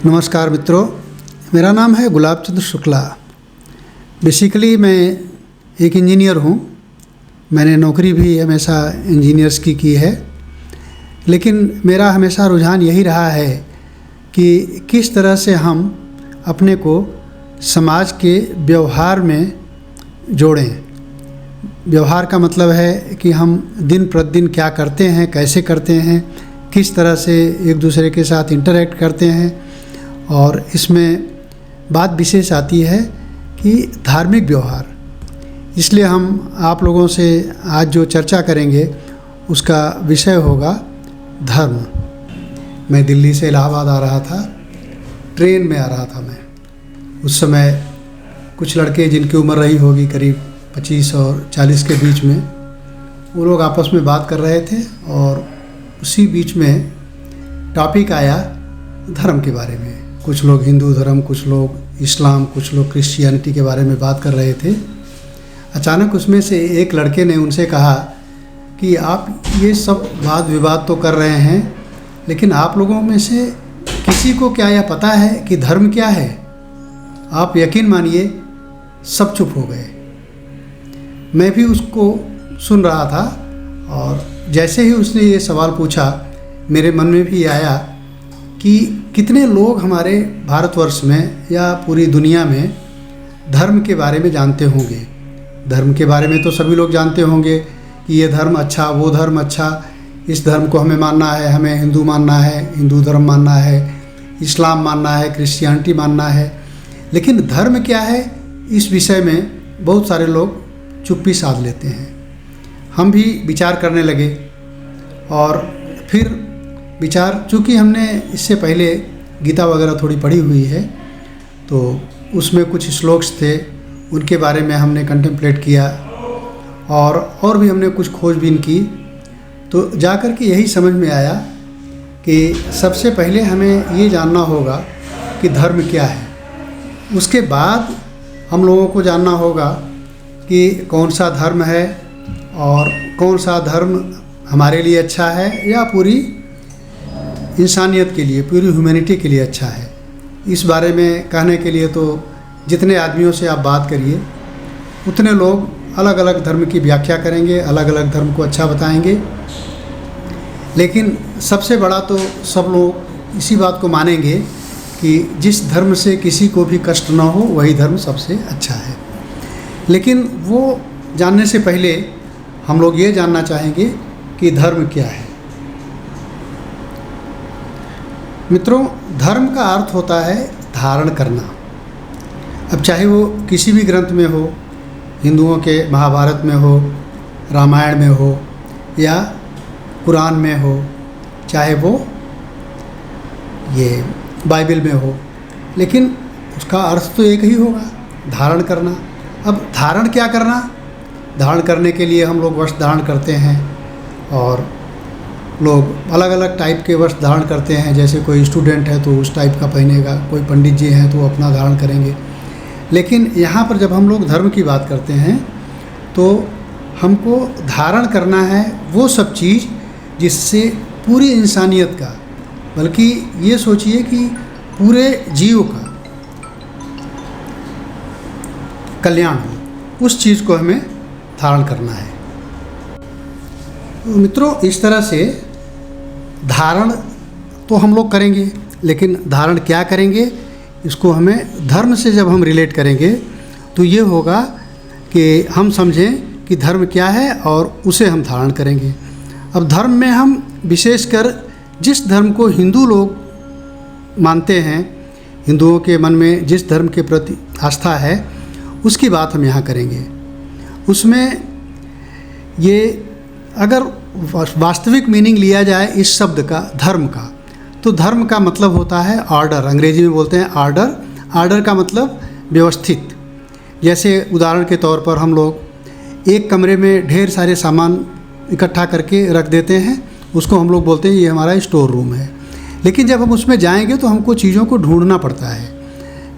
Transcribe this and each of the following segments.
नमस्कार मित्रों, मेरा नाम है गुलाब चंद्र शुक्ला। बेसिकली मैं एक इंजीनियर हूँ। मैंने नौकरी भी हमेशा इंजीनियर्स की है, लेकिन मेरा हमेशा रुझान यही रहा है कि किस तरह से हम अपने को समाज के व्यवहार में जोड़ें। व्यवहार का मतलब है कि हम दिन प्रतिदिन क्या करते हैं, कैसे करते हैं, किस तरह से एक दूसरे के साथ इंटरेक्ट करते हैं। और इसमें बात विशेष आती है कि धार्मिक व्यवहार। इसलिए हम आप लोगों से आज जो चर्चा करेंगे उसका विषय होगा धर्म। मैं दिल्ली से इलाहाबाद आ रहा था, ट्रेन में आ रहा था मैं। उस समय कुछ लड़के जिनकी उम्र रही होगी करीब 25 और 40 के बीच में, वो लोग आपस में बात कर रहे थे और उसी बीच में टॉपिक आया धर्म के बारे में। कुछ लोग हिंदू धर्म, कुछ लोग इस्लाम, कुछ लोग क्रिश्चियनिटी के बारे में बात कर रहे थे। अचानक उसमें से एक लड़के ने उनसे कहा कि आप ये सब वाद विवाद तो कर रहे हैं, लेकिन आप लोगों में से किसी को क्या यह पता है कि धर्म क्या है? आप यकीन मानिए सब चुप हो गए। मैं भी उसको सुन रहा था और जैसे ही उसने ये सवाल पूछा, मेरे मन में भी आया कि कितने लोग हमारे भारतवर्ष में या पूरी दुनिया में धर्म के बारे में जानते होंगे। धर्म के बारे में तो सभी लोग जानते होंगे कि ये धर्म अच्छा, वो धर्म अच्छा, इस धर्म को हमें मानना है, हमें हिंदू मानना है, हिंदू धर्म मानना है, इस्लाम मानना है, क्रिश्चियनिटी मानना है। लेकिन धर्म क्या है, इस विषय में बहुत सारे लोग चुप्पी साध लेते हैं। हम भी विचार करने लगे और फिर विचार, चूँकि हमने इससे पहले गीता वगैरह थोड़ी पढ़ी हुई है, तो उसमें कुछ श्लोक्स थे, उनके बारे में हमने कंटेम्पलेट किया और भी हमने कुछ खोजबीन की। तो जाकर के यही समझ में आया कि सबसे पहले हमें ये जानना होगा कि धर्म क्या है। उसके बाद हम लोगों को जानना होगा कि कौन सा धर्म है और कौन सा धर्म हमारे लिए अच्छा है या पूरी इंसानियत के लिए, पूरी ह्यूमैनिटी के लिए अच्छा है। इस बारे में कहने के लिए तो जितने आदमियों से आप बात करिए, उतने लोग अलग अलग धर्म की व्याख्या करेंगे, अलग अलग धर्म को अच्छा बताएंगे। लेकिन सबसे बड़ा तो सब लोग इसी बात को मानेंगे कि जिस धर्म से किसी को भी कष्ट ना हो वही धर्म सबसे अच्छा है। लेकिन वो जानने से पहले हम लोग ये जानना चाहेंगे कि धर्म क्या है। मित्रों, धर्म का अर्थ होता है धारण करना। अब चाहे वो किसी भी ग्रंथ में हो, हिंदुओं के महाभारत में हो, रामायण में हो या कुरान में हो, चाहे वो ये बाइबल में हो, लेकिन उसका अर्थ तो एक ही होगा, धारण करना। अब धारण क्या करना? धारण करने के लिए हम लोग वस्त्र धारण करते हैं और लोग अलग अलग टाइप के वस्त्र धारण करते हैं। जैसे कोई स्टूडेंट है तो उस टाइप का पहनेगा, कोई पंडित जी हैं तो वो अपना धारण करेंगे। लेकिन यहाँ पर जब हम लोग धर्म की बात करते हैं तो हमको धारण करना है वो सब चीज़ जिससे पूरी इंसानियत का, बल्कि ये सोचिए कि पूरे जीव का कल्याण हो, उस चीज़ को हमें धारण करना है। मित्रों, इस तरह से धारण तो हम लोग करेंगे, लेकिन धारण क्या करेंगे, इसको हमें धर्म से जब हम रिलेट करेंगे तो ये होगा कि हम समझें कि धर्म क्या है और उसे हम धारण करेंगे। अब धर्म में हम विशेषकर जिस धर्म को हिंदू लोग मानते हैं, हिंदुओं के मन में जिस धर्म के प्रति आस्था है, उसकी बात हम यहाँ करेंगे। उसमें ये अगर वास्तविक मीनिंग लिया जाए इस शब्द का, धर्म का, तो धर्म का मतलब होता है ऑर्डर। अंग्रेजी में बोलते हैं ऑर्डर। ऑर्डर का मतलब व्यवस्थित। जैसे उदाहरण के तौर पर हम लोग एक कमरे में ढेर सारे सामान इकट्ठा करके रख देते हैं, उसको हम लोग बोलते हैं ये हमारा स्टोर रूम है। लेकिन जब हम उसमें जाएंगे तो हमको चीज़ों को ढूंढना पड़ता है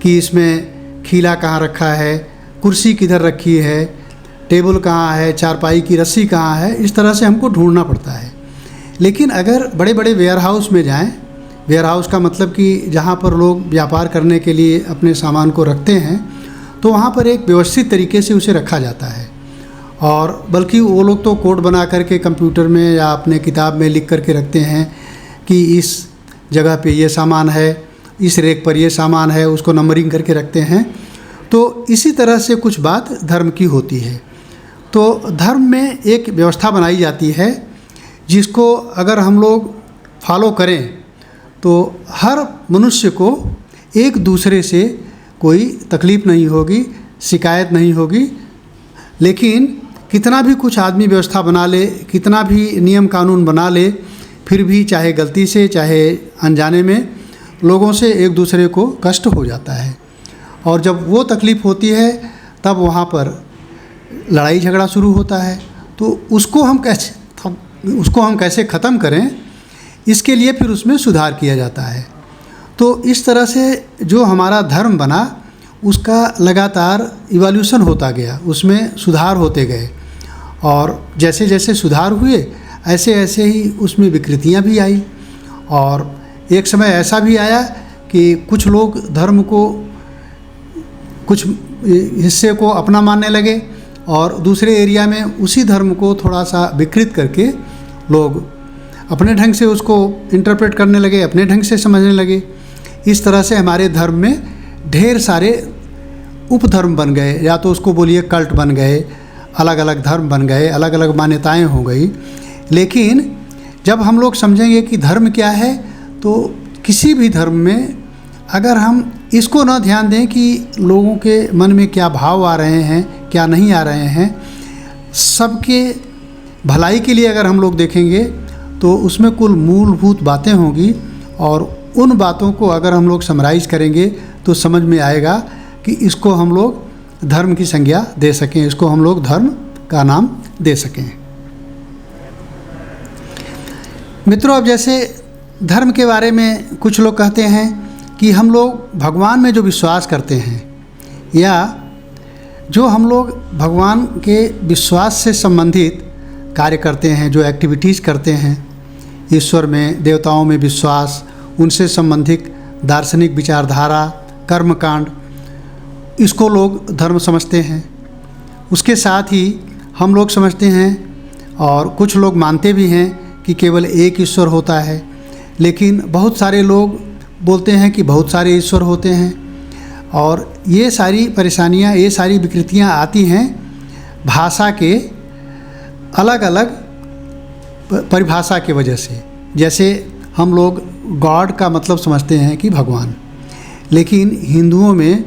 कि इसमें खीला कहाँ रखा है, कुर्सी किधर रखी है, टेबल कहाँ है, चारपाई की रस्सी कहाँ है। इस तरह से हमको ढूंढना पड़ता है। लेकिन अगर बड़े बड़े वेयर हाउस में जाएं, वेयर हाउस का मतलब कि जहाँ पर लोग व्यापार करने के लिए अपने सामान को रखते हैं, तो वहाँ पर एक व्यवस्थित तरीके से उसे रखा जाता है। और बल्कि वो लोग तो कोड बना करके कंप्यूटर में या अपने किताब में लिख करके रखते हैं कि इस जगह पे ये सामान है, इस रैक पर ये सामान है, उसको नंबरिंग करके रखते हैं। तो इसी तरह से कुछ बात धर्म की होती है। तो धर्म में एक व्यवस्था बनाई जाती है जिसको अगर हम लोग फॉलो करें तो हर मनुष्य को एक दूसरे से कोई तकलीफ़ नहीं होगी, शिकायत नहीं होगी। लेकिन कितना भी कुछ आदमी व्यवस्था बना ले, कितना भी नियम कानून बना ले, फिर भी चाहे गलती से चाहे अनजाने में लोगों से एक दूसरे को कष्ट हो जाता है। और जब वो तकलीफ़ होती है तब वहाँ पर लड़ाई झगड़ा शुरू होता है। तो उसको हम कैसे ख़त्म करें, इसके लिए फिर उसमें सुधार किया जाता है। तो इस तरह से जो हमारा धर्म बना उसका लगातार इवोल्यूशन होता गया, उसमें सुधार होते गए। और जैसे जैसे सुधार हुए ऐसे ऐसे ही उसमें विकृतियाँ भी आई। और एक समय ऐसा भी आया कि कुछ लोग धर्म को कुछ हिस्से को अपना मानने लगे और दूसरे एरिया में उसी धर्म को थोड़ा सा विकृत करके लोग अपने ढंग से उसको इंटरप्रेट करने लगे, अपने ढंग से समझने लगे। इस तरह से हमारे धर्म में ढेर सारे उपधर्म बन गए, या तो उसको बोलिए कल्ट बन गए, अलग अलग धर्म बन गए, अलग अलग मान्यताएं हो गई। लेकिन जब हम लोग समझेंगे कि धर्म क्या है, तो किसी भी धर्म में अगर हम इसको ना ध्यान दें कि लोगों के मन में क्या भाव आ रहे हैं, क्या नहीं आ रहे हैं, सबके भलाई के लिए अगर हम लोग देखेंगे तो उसमें कुल मूलभूत बातें होंगी। और उन बातों को अगर हम लोग समराइज़ करेंगे तो समझ में आएगा कि इसको हम लोग धर्म की संज्ञा दे सकें, इसको हम लोग धर्म का नाम दे सकें। मित्रों, अब जैसे धर्म के बारे में कुछ लोग कहते हैं कि हम लोग भगवान में जो विश्वास करते हैं, या जो हम लोग भगवान के विश्वास से संबंधित कार्य करते हैं, जो एक्टिविटीज़ करते हैं, ईश्वर में, देवताओं में विश्वास, उनसे संबंधित दार्शनिक विचारधारा, कर्मकांड, इसको लोग धर्म समझते हैं। उसके साथ ही हम लोग समझते हैं और कुछ लोग मानते भी हैं कि केवल एक ईश्वर होता है। लेकिन बहुत सारे लोग बोलते हैं कि बहुत सारे ईश्वर होते हैं। और ये सारी परेशानियाँ, ये सारी विकृतियाँ आती हैं भाषा के अलग अलग परिभाषा की वजह से। जैसे हम लोग गॉड का मतलब समझते हैं कि भगवान, लेकिन हिंदुओं में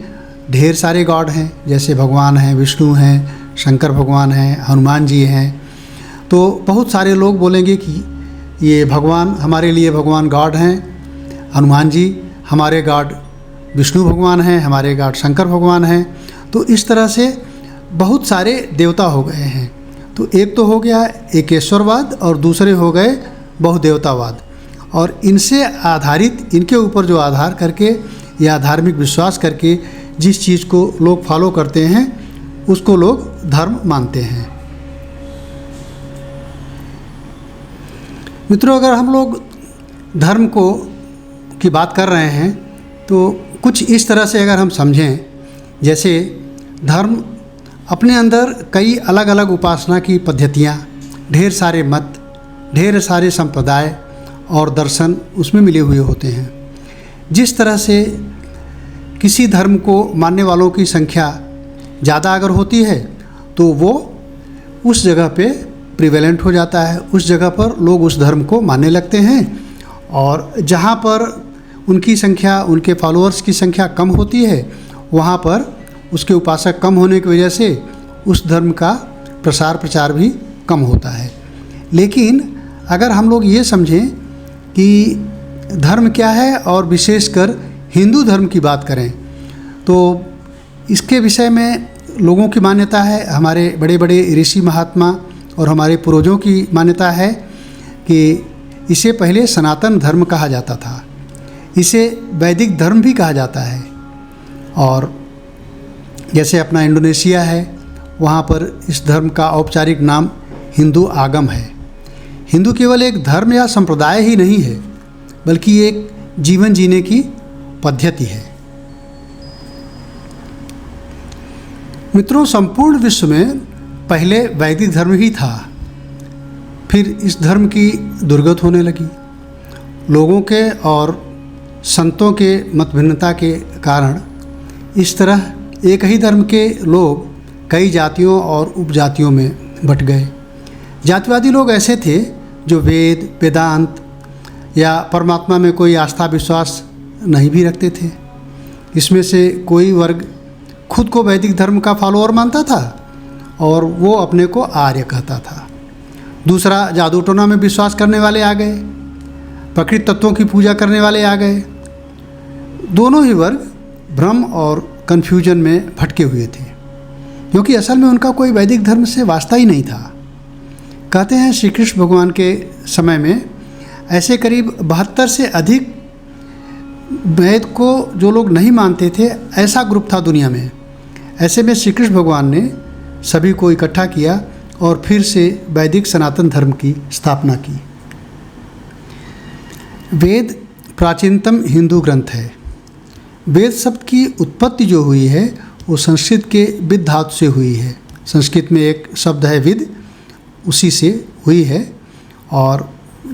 ढेर सारे गॉड हैं। जैसे भगवान हैं, विष्णु हैं, शंकर भगवान हैं, हनुमान जी हैं। तो बहुत सारे लोग बोलेंगे कि ये भगवान हमारे लिए भगवान गॉड हैं, हनुमान जी हमारे गॉड विष्णु भगवान हैं, हमारे गॉड शंकर भगवान हैं। तो इस तरह से बहुत सारे देवता हो गए हैं। तो एक तो हो गया एकेश्वरवाद और दूसरे हो गए बहुदेवतावाद। और इनसे आधारित, इनके ऊपर जो आधार करके या धार्मिक विश्वास करके जिस चीज़ को लोग फॉलो करते हैं उसको लोग धर्म मानते हैं। मित्रों, अगर हम लोग धर्म की बात कर रहे हैं तो कुछ इस तरह से अगर हम समझें, जैसे धर्म अपने अंदर कई अलग अलग उपासना की पद्धतियाँ, ढेर सारे मत, ढेर सारे संप्रदाय और दर्शन उसमें मिले हुए होते हैं। जिस तरह से किसी धर्म को मानने वालों की संख्या ज़्यादा अगर होती है तो वो उस जगह पे प्रिवेलेंट हो जाता है, उस जगह पर लोग उस धर्म को मानने लगते हैं। और जहाँ पर उनकी संख्या, उनके फॉलोअर्स की संख्या कम होती है, वहाँ पर उसके उपासक कम होने की वजह से उस धर्म का प्रसार प्रचार भी कम होता है। लेकिन अगर हम लोग ये समझें कि धर्म क्या है और विशेषकर हिंदू धर्म की बात करें, तो इसके विषय में लोगों की मान्यता है, हमारे बड़े बड़े ऋषि महात्मा और हमारे पूर्वजों की मान्यता है कि इसे पहले सनातन धर्म कहा जाता था, इसे वैदिक धर्म भी कहा जाता है। और जैसे अपना इंडोनेशिया है, वहाँ पर इस धर्म का औपचारिक नाम हिंदू आगम है। हिंदू केवल एक धर्म या संप्रदाय ही नहीं है, बल्कि एक जीवन जीने की पद्धति है। मित्रों, संपूर्ण विश्व में पहले वैदिक धर्म ही था, फिर इस धर्म की दुर्गत होने लगी। लोगों के और संतों के मतभिन्नता के कारण इस तरह एक ही धर्म के लोग कई जातियों और उपजातियों में बंट गए। जातिवादी लोग ऐसे थे जो वेद, वेदांत या परमात्मा में कोई आस्था विश्वास नहीं भी रखते थे। इसमें से कोई वर्ग खुद को वैदिक धर्म का फॉलोअर मानता था और वो अपने को आर्य कहता था। दूसरा, जादू टोना में विश्वास करने वाले आ गए, प्रकृति तत्वों की पूजा करने वाले आ गए। दोनों ही वर्ग भ्रम और कन्फ्यूजन में भटके हुए थे, क्योंकि असल में उनका कोई वैदिक धर्म से वास्ता ही नहीं था। कहते हैं श्री कृष्ण भगवान के समय में ऐसे करीब 72 से अधिक वेद को जो लोग नहीं मानते थे, ऐसा ग्रुप था दुनिया में। ऐसे में श्री कृष्ण भगवान ने सभी को इकट्ठा किया और फिर से वैदिक सनातन धर्म की स्थापना की। वेद प्राचीनतम हिंदू ग्रंथ है। वेद शब्द की उत्पत्ति जो हुई है वो संस्कृत के विद धातु से हुई है। संस्कृत में एक शब्द है विद, उसी से हुई है। और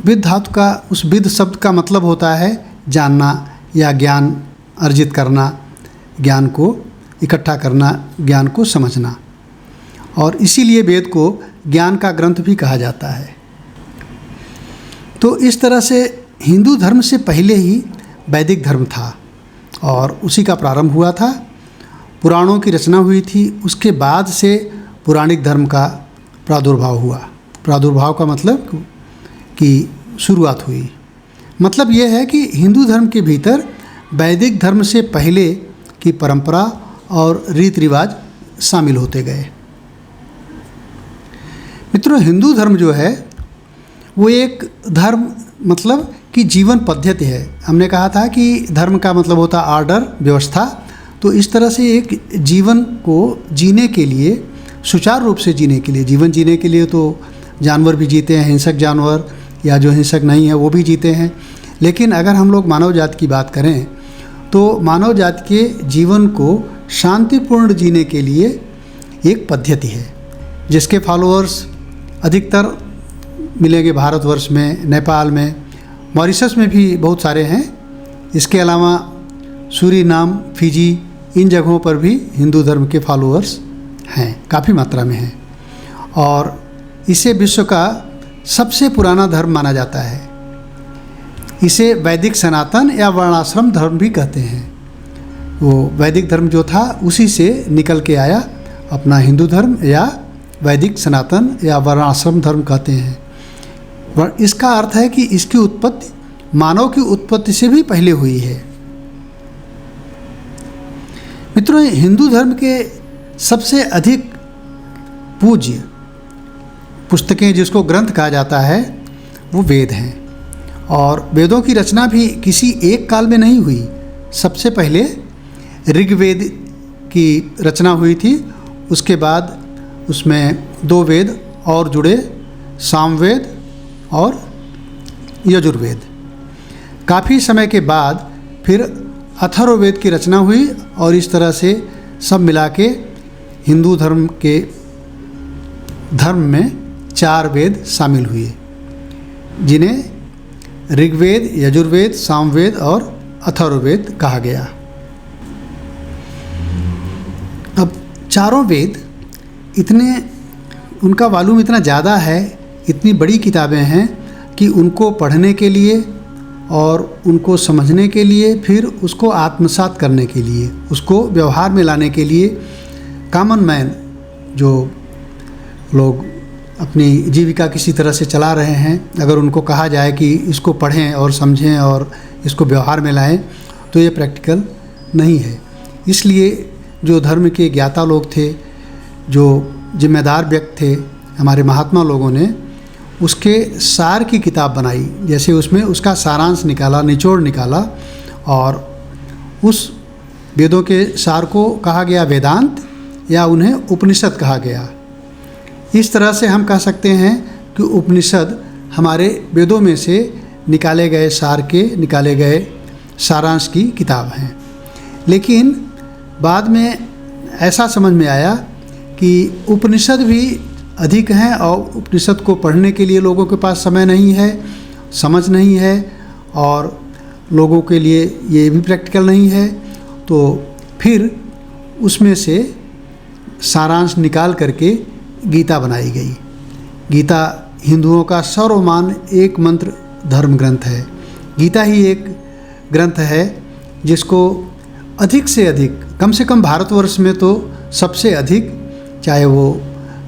विद धातु का, उस विद शब्द का मतलब होता है जानना या ज्ञान अर्जित करना, ज्ञान को इकट्ठा करना, ज्ञान को समझना। और इसीलिए वेद को ज्ञान का ग्रंथ भी कहा जाता है। तो इस तरह से हिंदू धर्म से पहले ही वैदिक धर्म था और उसी का प्रारंभ हुआ था। पुराणों की रचना हुई थी, उसके बाद से पौराणिक धर्म का प्रादुर्भाव हुआ। प्रादुर्भाव का मतलब कि शुरुआत हुई। मतलब यह है कि हिंदू धर्म के भीतर वैदिक धर्म से पहले की परंपरा और रीति रिवाज शामिल होते गए। मित्रों, हिंदू धर्म जो है वो एक धर्म मतलब कि जीवन पद्धति है। हमने कहा था कि धर्म का मतलब होता ऑर्डर, व्यवस्था। तो इस तरह से एक जीवन को जीने के लिए, सुचारू रूप से जीने के लिए, जीवन जीने के लिए तो जानवर भी जीते हैं, हिंसक जानवर या जो हिंसक नहीं है वो भी जीते हैं। लेकिन अगर हम लोग मानव जाति की बात करें तो मानव जाति के जीवन को शांतिपूर्ण जीने के लिए एक पद्धति है, जिसके फॉलोअर्स अधिकतर मिलेंगे भारतवर्ष में, नेपाल में, मॉरिशस में भी बहुत सारे हैं। इसके अलावा सूरीनाम, फिजी, इन जगहों पर भी हिंदू धर्म के फॉलोअर्स हैं, काफ़ी मात्रा में हैं। और इसे विश्व का सबसे पुराना धर्म माना जाता है। इसे वैदिक सनातन या वर्णाश्रम धर्म भी कहते हैं। वो वैदिक धर्म जो था उसी से निकल के आया अपना हिंदू धर्म, या वैदिक सनातन या वर्णाश्रम धर्म कहते हैं। इसका अर्थ है कि इसकी उत्पत्ति मानव की उत्पत्ति से भी पहले हुई है। मित्रों, हिंदू धर्म के सबसे अधिक पूज्य पुस्तकें, जिसको ग्रंथ कहा जाता है, वो वेद हैं। और वेदों की रचना भी किसी एक काल में नहीं हुई। सबसे पहले ऋग्वेद की रचना हुई थी, उसके बाद उसमें 2 वेद और जुड़े, सामवेद और यजुर्वेद। काफ़ी समय के बाद फिर अथर्ववेद की रचना हुई और इस तरह से सब मिला के हिंदू धर्म के धर्म में 4 वेद शामिल हुए, जिन्हें ऋग्वेद, यजुर्वेद, सामवेद और अथर्ववेद कहा गया। अब चारों वेद इतने, उनका वॉल्यूम इतना ज़्यादा है, इतनी बड़ी किताबें हैं कि उनको पढ़ने के लिए और उनको समझने के लिए, फिर उसको आत्मसात करने के लिए, उसको व्यवहार में लाने के लिए कॉमन मैन, जो लोग अपनी जीविका किसी तरह से चला रहे हैं, अगर उनको कहा जाए कि इसको पढ़ें और समझें और इसको व्यवहार में लाएं, तो ये प्रैक्टिकल नहीं है। इसलिए जो धर्म के ज्ञाता लोग थे, जो जिम्मेदार व्यक्ति थे, हमारे महात्मा लोगों ने उसके सार की किताब बनाई। जैसे उसमें उसका सारांश निकाला, निचोड़ निकाला, और उस वेदों के सार को कहा गया वेदांत, या उन्हें उपनिषद कहा गया। इस तरह से हम कह सकते हैं कि उपनिषद हमारे वेदों में से निकाले गए सार के, निकाले गए सारांश की किताब हैं। लेकिन बाद में ऐसा समझ में आया कि उपनिषद भी अधिक हैं और उपनिषद को पढ़ने के लिए लोगों के पास समय नहीं है, समझ नहीं है, और लोगों के लिए ये भी प्रैक्टिकल नहीं है। तो फिर उसमें से सारांश निकाल करके गीता बनाई गई। गीता हिंदुओं का सर्वमान्य एक मंत्र धर्म ग्रंथ है। गीता ही एक ग्रंथ है जिसको अधिक से अधिक, कम से कम भारतवर्ष में तो सबसे अधिक, चाहे वो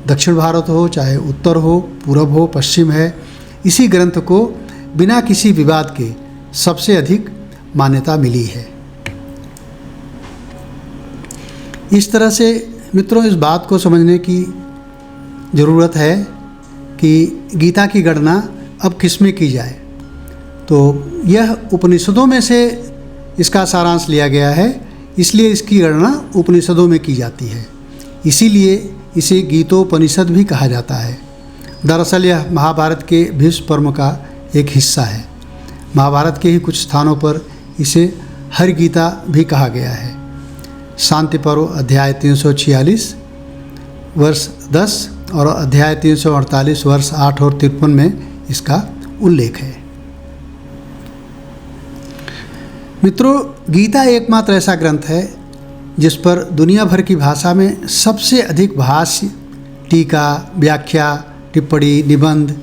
दक्षिण भारत हो, चाहे उत्तर हो, पूरब हो, पश्चिम है, इसी ग्रंथ को बिना किसी विवाद के सबसे अधिक मान्यता मिली है। इस तरह से मित्रों, इस बात को समझने की ज़रूरत है कि गीता की गणना अब किस में की जाए। तो यह उपनिषदों में से इसका सारांश लिया गया है, इसलिए इसकी गणना उपनिषदों में की जाती है। इसीलिए इसे गीतोपनिषद भी कहा जाता है। दरअसल यह महाभारत के भीष्म पर्व का एक हिस्सा है। महाभारत के ही कुछ स्थानों पर इसे हरि गीता भी कहा गया है। शांति पर्व अध्याय 346 वर्ष 10 और अध्याय 348 वर्ष 8 और 53 में इसका उल्लेख है। मित्रों, गीता एकमात्र ऐसा ग्रंथ है जिस पर दुनिया भर की भाषा में सबसे अधिक भाष्य, टीका, व्याख्या, टिप्पणी, निबंध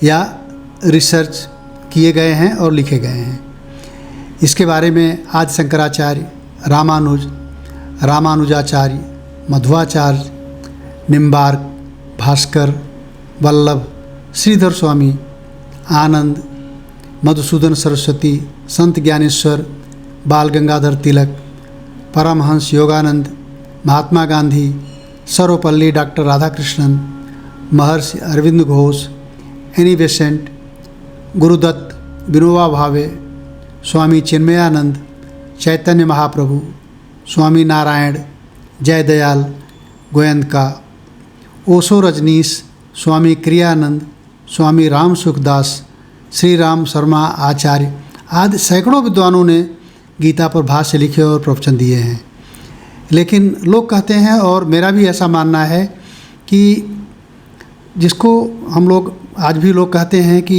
या रिसर्च किए गए हैं और लिखे गए हैं। इसके बारे में आदि शंकराचार्य, रामानुजाचार्य, मध्वाचार्य, निम्बार्क, भास्कर, वल्लभ, श्रीधर स्वामी, आनंद, मधुसूदन सरस्वती, संत ज्ञानेश्वर, बाल गंगाधर तिलक, परमहंस योगानंद, महात्मा गांधी, सर्वपल्ली डॉक्टर राधाकृष्णन, महर्षि अरविंद घोष, एनी बेसेंट, गुरुदत्त, विनोबा भावे, स्वामी चिन्मयानंद, चैतन्य महाप्रभु, स्वामी नारायण, जयदयाल, गोयंका, ओशो रजनीश, स्वामी क्रियानंद, स्वामी राम सुखदास, श्री राम शर्मा आचार्य आदि सैकड़ों विद्वानों ने गीता पर भाष्य लिखे और प्रवचन दिए हैं। लेकिन लोग कहते हैं, और मेरा भी ऐसा मानना है, कि जिसको हम लोग आज भी लोग कहते हैं कि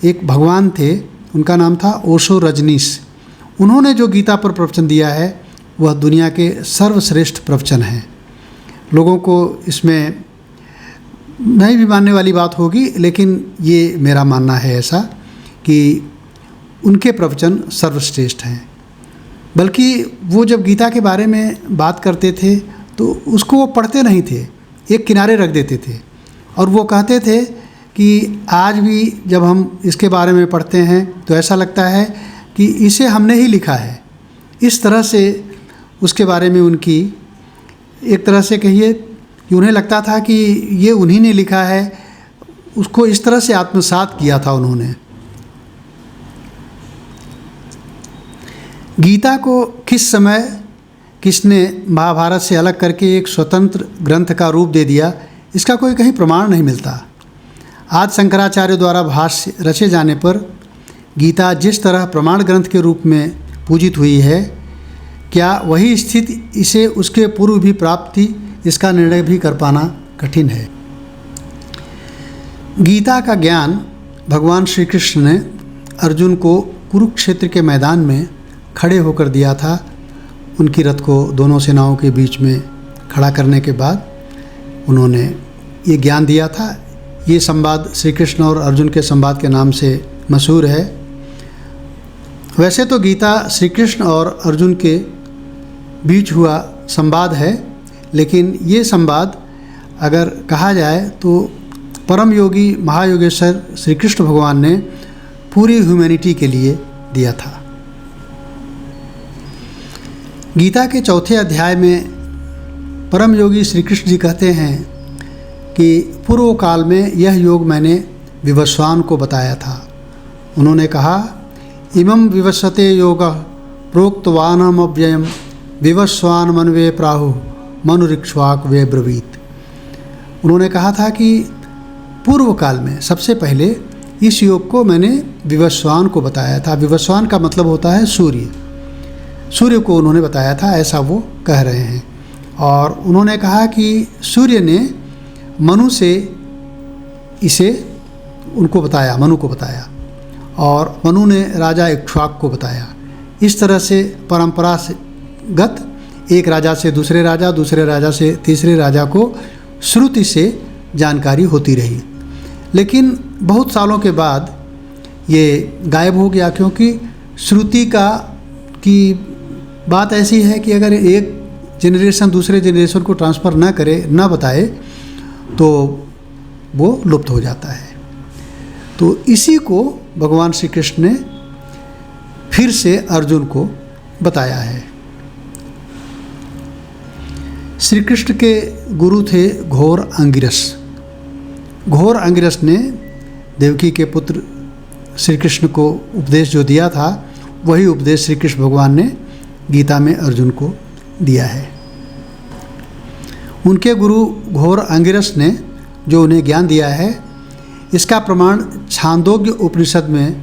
एक भगवान थे, उनका नाम था ओशो रजनीश। उन्होंने जो गीता पर प्रवचन दिया है वह दुनिया के सर्वश्रेष्ठ प्रवचन हैं। लोगों को इसमें नहीं भी मानने वाली बात होगी, लेकिन ये मेरा मानना है ऐसा कि उनके प्रवचन सर्वश्रेष्ठ हैं। बल्कि वो जब गीता के बारे में बात करते थे तो उसको वो पढ़ते नहीं थे, एक किनारे रख देते थे, और वो कहते थे कि आज भी जब हम इसके बारे में पढ़ते हैं तो ऐसा लगता है कि इसे हमने ही लिखा है। इस तरह से उसके बारे में उनकी, एक तरह से कहिए कि उन्हें लगता था कि ये उन्हीं ने लिखा है, उसको इस तरह से आत्मसात किया था उन्होंने। गीता को किस समय किसने महाभारत से अलग करके एक स्वतंत्र ग्रंथ का रूप दे दिया, इसका कोई कहीं प्रमाण नहीं मिलता। आदि शंकराचार्य द्वारा भाष्य रचे जाने पर गीता जिस तरह प्रमाण ग्रंथ के रूप में पूजित हुई है, क्या वही स्थिति इसे उसके पूर्व भी प्राप्त थी, इसका निर्णय भी कर पाना कठिन है। गीता का ज्ञान भगवान श्री कृष्ण ने अर्जुन को कुरुक्षेत्र के मैदान में खड़े होकर दिया था। उनकी रथ को दोनों सेनाओं के बीच में खड़ा करने के बाद उन्होंने ये ज्ञान दिया था। ये संवाद श्री कृष्ण और अर्जुन के संवाद के नाम से मशहूर है। वैसे तो गीता श्री कृष्ण और अर्जुन के बीच हुआ संवाद है, लेकिन ये संवाद अगर कहा जाए तो परम योगी महायोगेश्वर श्री कृष्ण भगवान ने पूरी ह्यूमैनिटी के लिए दिया था। गीता के चौथे अध्याय में परम योगी श्री कृष्ण जी कहते हैं कि पूर्व काल में यह योग मैंने विवस्वान को बताया था। उन्होंने कहा, इमं विवस्वते योगः प्रोक्तवानहम् अव्ययम् विवस्वान मनवे प्राहु मनुरिक्ष्वाक वे ब्रवीत। उन्होंने कहा था कि पूर्व काल में सबसे पहले इस योग को मैंने विवस्वान को बताया था। विवस्वान का मतलब होता है सूर्य। सूर्य को उन्होंने बताया था, ऐसा वो कह रहे हैं। और उन्होंने कहा कि सूर्य ने मनु से इसे उनको बताया, मनु को बताया, और मनु ने राजा इक्ष्वाक को बताया। इस तरह से परंपरा से गत एक राजा से दूसरे राजा, दूसरे राजा से तीसरे राजा को श्रुति से जानकारी होती रही। लेकिन बहुत सालों के बाद ये गायब हो गया, क्योंकि श्रुति की बात ऐसी है कि अगर एक जनरेशन दूसरे जनरेशन को ट्रांसफ़र ना करे, ना बताए, तो वो लुप्त हो जाता है। तो इसी को भगवान श्री कृष्ण ने फिर से अर्जुन को बताया है। श्री कृष्ण के गुरु थे घोर अंगिरस। घोर अंगिरस ने देवकी के पुत्र श्री कृष्ण को उपदेश जो दिया था, वही उपदेश श्री कृष्ण भगवान ने गीता में अर्जुन को दिया है। उनके गुरु घोर अंगिरस ने जो उन्हें ज्ञान दिया है, इसका प्रमाण छांदोग्य उपनिषद में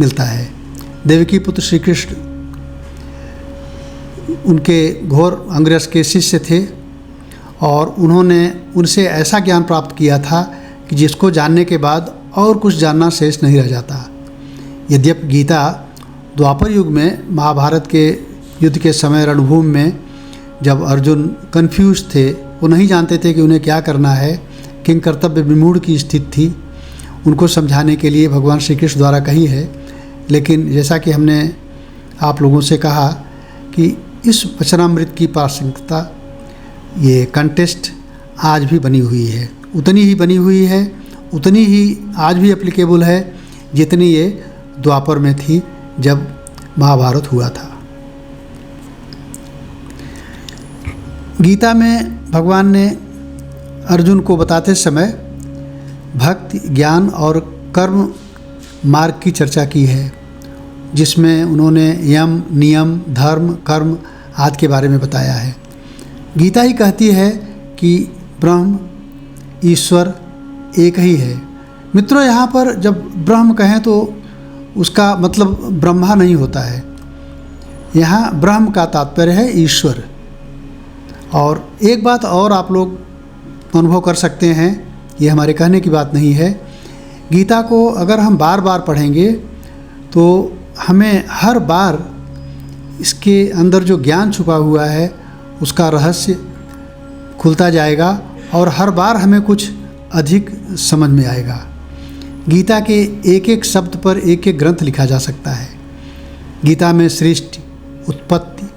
मिलता है। देवकी पुत्र श्री कृष्ण उनके घोर अंगिरस के शिष्य थे, और उन्होंने उनसे ऐसा ज्ञान प्राप्त किया था कि जिसको जानने के बाद और कुछ जानना शेष नहीं रह जाता। यद्यपि गीता द्वापर युग में महाभारत के युद्ध के समय रणभूमि में जब अर्जुन कन्फ्यूज थे, वो नहीं जानते थे कि उन्हें क्या करना है, किंग कर्तव्य विमूढ़ की स्थिति थी, उनको समझाने के लिए भगवान श्री कृष्ण द्वारा कही है। लेकिन जैसा कि हमने आप लोगों से कहा कि इस वचनामृत की प्रासंगिकता, ये कंटेस्ट आज भी बनी हुई है, उतनी ही बनी हुई है, उतनी ही आज भी एप्लीकेबल है जितनी ये द्वापर में थी जब महाभारत हुआ था। गीता में भगवान ने अर्जुन को बताते समय भक्ति, ज्ञान और कर्म मार्ग की चर्चा की है, जिसमें उन्होंने यम, नियम, धर्म, कर्म आदि के बारे में बताया है। गीता ही कहती है कि ब्रह्म, ईश्वर एक ही है। मित्रों, यहाँ पर जब ब्रह्म कहें तो उसका मतलब ब्रह्मा नहीं होता है। यहाँ ब्रह्म का तात्पर्य है ईश्वर। और एक बात और आप लोग अनुभव कर सकते हैं, ये हमारे कहने की बात नहीं है। गीता को अगर हम बार बार पढ़ेंगे तो हमें हर बार इसके अंदर जो ज्ञान छुपा हुआ है उसका रहस्य खुलता जाएगा, और हर बार हमें कुछ अधिक समझ में आएगा। गीता के एक एक शब्द पर एक एक ग्रंथ लिखा जा सकता है। गीता में सृष्टि, उत्पत्ति,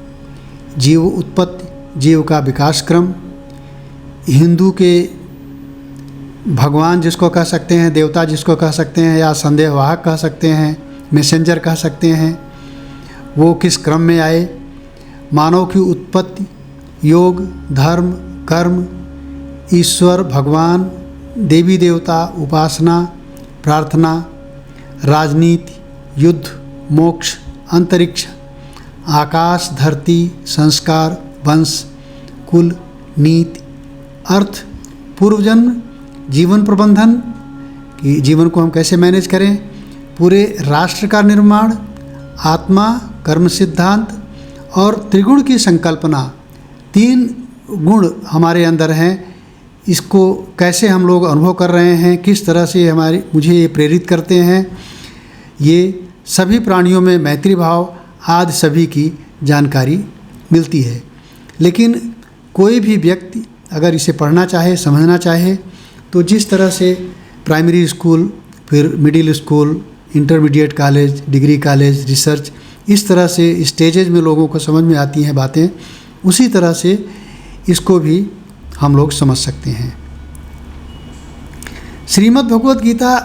जीव उत्पत्ति, जीव का विकास क्रम, हिंदू के भगवान जिसको कह सकते हैं, देवता जिसको कह सकते हैं, या संदेहवाहक कह सकते हैं, मैसेंजर कह सकते हैं, वो किस क्रम में आए, मानव की उत्पत्ति, योग, धर्म, कर्म, ईश्वर, भगवान, देवी देवता, उपासना, प्रार्थना, राजनीति, युद्ध, मोक्ष, अंतरिक्ष, आकाश, धरती, संस्कार, वंश, कुल, नीति, अर्थ, पूर्वजन्म, जीवन प्रबंधन कि जीवन को हम कैसे मैनेज करें, पूरे राष्ट्र का निर्माण, आत्मा, कर्म सिद्धांत और त्रिगुण की संकल्पना। 3 गुण हमारे अंदर हैं, इसको कैसे हम लोग अनुभव कर रहे हैं, किस तरह से मुझे ये प्रेरित करते हैं। ये सभी प्राणियों में मैत्री भाव आदि सभी की जानकारी मिलती है। लेकिन कोई भी व्यक्ति अगर इसे पढ़ना चाहे, समझना चाहे, तो जिस तरह से प्राइमरी स्कूल, फिर middle school, intermediate college, degree college, research, इस तरह से स्टेजेज में लोगों को समझ में आती हैं बातें, उसी तरह से इसको भी हम लोग समझ सकते हैं। श्रीमद् भगवत गीता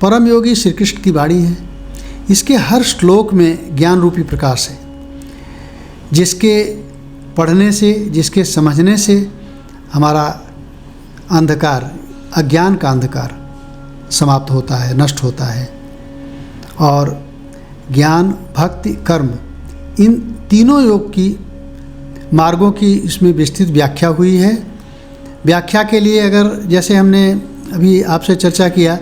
परम योगी श्री कृष्ण की वाणी है। इसके हर श्लोक में ज्ञान रूपी प्रकाश है, जिसके पढ़ने से, जिसके समझने से हमारा अंधकार, अज्ञान का अंधकार समाप्त होता है, नष्ट होता है। और ज्ञान, भक्ति, कर्म, इन तीनों योग की मार्गों की इसमें विस्तृत व्याख्या हुई है। व्याख्या के लिए अगर जैसे हमने अभी आपसे चर्चा किया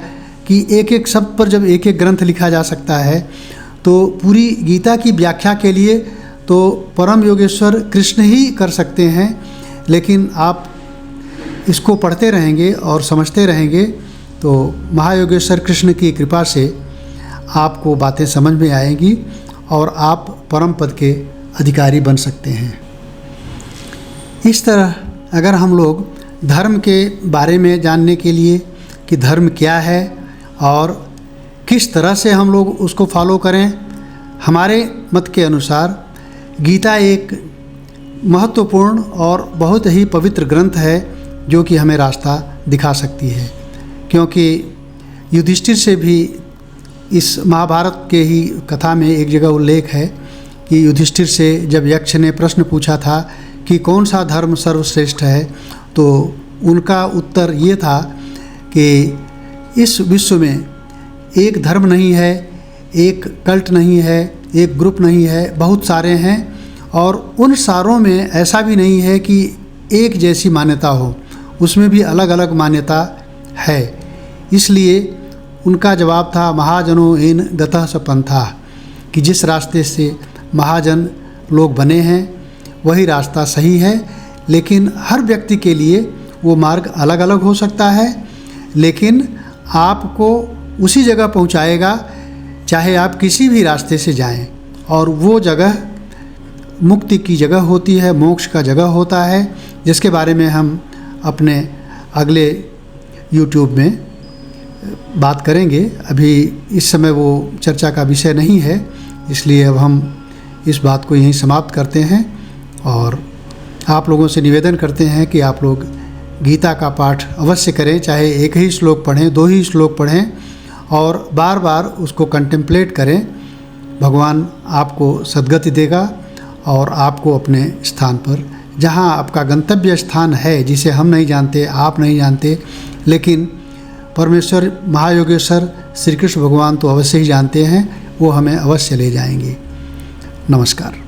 कि एक एक शब्द पर जब एक एक ग्रंथ लिखा जा सकता है, तो पूरी गीता की व्याख्या के लिए तो परम योगेश्वर कृष्ण ही कर सकते हैं। लेकिन आप इसको पढ़ते रहेंगे और समझते रहेंगे तो महायोगेश्वर कृष्ण की कृपा से आपको बातें समझ में आएंगी और आप परम पद के अधिकारी बन सकते हैं। इस तरह अगर हम लोग धर्म के बारे में जानने के लिए कि धर्म क्या है और किस तरह से हम लोग उसको फॉलो करें, हमारे मत के अनुसार गीता एक महत्वपूर्ण और बहुत ही पवित्र ग्रंथ है जो कि हमें रास्ता दिखा सकती है। क्योंकि युधिष्ठिर से भी इस महाभारत के ही कथा में एक जगह उल्लेख है कि युधिष्ठिर से जब यक्ष ने प्रश्न पूछा था कि कौन सा धर्म सर्वश्रेष्ठ है, तो उनका उत्तर ये था कि इस विश्व में एक धर्म नहीं है, एक कल्ट नहीं है, एक ग्रुप नहीं है, बहुत सारे हैं और उन सारों में ऐसा भी नहीं है कि एक जैसी मान्यता हो, उसमें भी अलग अलग मान्यता है। इसलिए उनका जवाब था महाजनो इन गतः स पंथा, कि जिस रास्ते से महाजन लोग बने हैं वही रास्ता सही है। लेकिन हर व्यक्ति के लिए वो मार्ग अलग अलग हो सकता है, लेकिन आपको उसी जगह पहुंचाएगा चाहे आप किसी भी रास्ते से जाएं। और वो जगह मुक्ति की जगह होती है, मोक्ष का जगह होता है, जिसके बारे में हम अपने अगले YouTube में बात करेंगे। अभी इस समय वो चर्चा का विषय नहीं है, इसलिए अब हम इस बात को यहीं समाप्त करते हैं और आप लोगों से निवेदन करते हैं कि आप लोग गीता का पाठ अवश्य करें, चाहे एक ही श्लोक पढ़ें, 2 ही श्लोक पढ़ें और बार बार उसको कंटेम्पलेट करें। भगवान आपको सद्गति देगा और आपको अपने स्थान पर, जहाँ आपका गंतव्य स्थान है, जिसे हम नहीं जानते, आप नहीं जानते, लेकिन परमेश्वर महायोगेश्वर श्री कृष्ण भगवान तो अवश्य ही जानते हैं, वो हमें अवश्य ले जाएंगे। नमस्कार।